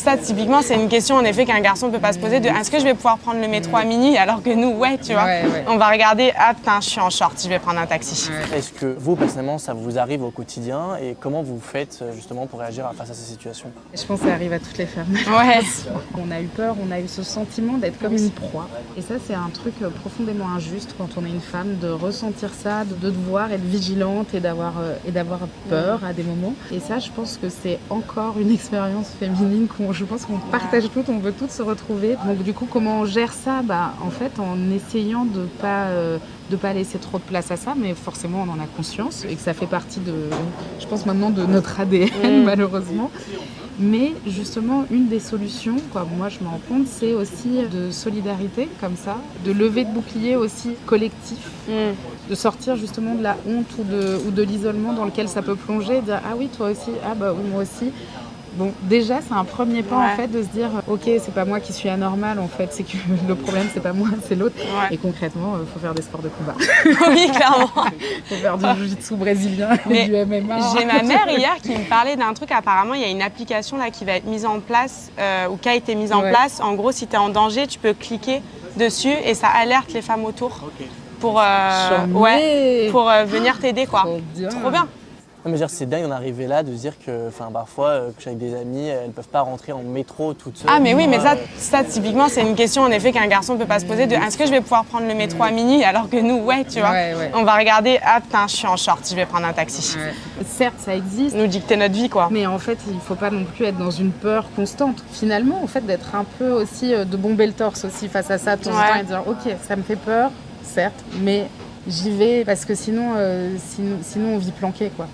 ça, typiquement, c'est une question en effet qu'un garçon peut pas se poser de est-ce que je vais pouvoir prendre le métro à minuit alors que nous, tu vois, on va regarder, ah putain, je suis en short, je vais prendre un taxi. Est-ce que vous, personnellement, ça vous arrive au quotidien et comment vous faites justement pour réagir face à ces situations? Je pense que ça arrive à toutes les femmes. Ouais. On a eu peur, on a eu ce sentiment d'être comme une proie. Et ça, c'est un truc profondément injuste quand on est une femme, de ressentir ça, de devoir être vigilante et d'avoir peur à des moments. Et ça, je pense que c'est encore une expérience féminine je pense qu'on partage toutes, on veut toutes se retrouver. Donc du coup, comment on gère ça? En fait, en essayant de pas laisser trop de place à ça, mais forcément on en a conscience et que ça fait partie je pense maintenant de notre ADN malheureusement. Mais justement, une des solutions, moi je me rends compte, c'est aussi de solidarité comme ça, de lever de bouclier aussi collectif, de sortir justement de la honte ou de l'isolement dans lequel ça peut plonger, et dire ah oui toi aussi, ah bah oui moi aussi. Bon, déjà, c'est un premier pas en fait de se dire ok, c'est pas moi qui suis anormale en fait, c'est que le problème c'est pas moi, c'est l'autre. Et concrètement, faut faire des sports de combat. Oui, clairement. Faut faire du jiu-jitsu brésilien et du MMA. J'ai ma mère hier qui me parlait d'un truc. Apparemment, il y a une application là qui va être mise en place ou qui a été mise en place. En gros, si tu es en danger, tu peux cliquer dessus et ça alerte les femmes autour pour venir t'aider quoi. Trop bien. Non, mais c'est dingue d'en arriver là, de se dire que parfois, que je suis avec des amis, elles ne peuvent pas rentrer en métro toutes seules. Ah mais oui, mais ça typiquement, c'est une question en effet qu'un garçon peut pas se poser de est-ce que je vais pouvoir prendre le métro à minuit alors que nous, tu vois, on va regarder, ah putain, je suis en short, je vais prendre un taxi. Certes, ça existe. Nous dicter notre vie quoi. Mais en fait, il faut pas non plus être dans une peur constante. Finalement, en fait, d'être un peu aussi, de bomber le torse aussi face à ça de temps en temps et de dire ok, ça me fait peur, certes, mais j'y vais parce que sinon on vit planqué quoi.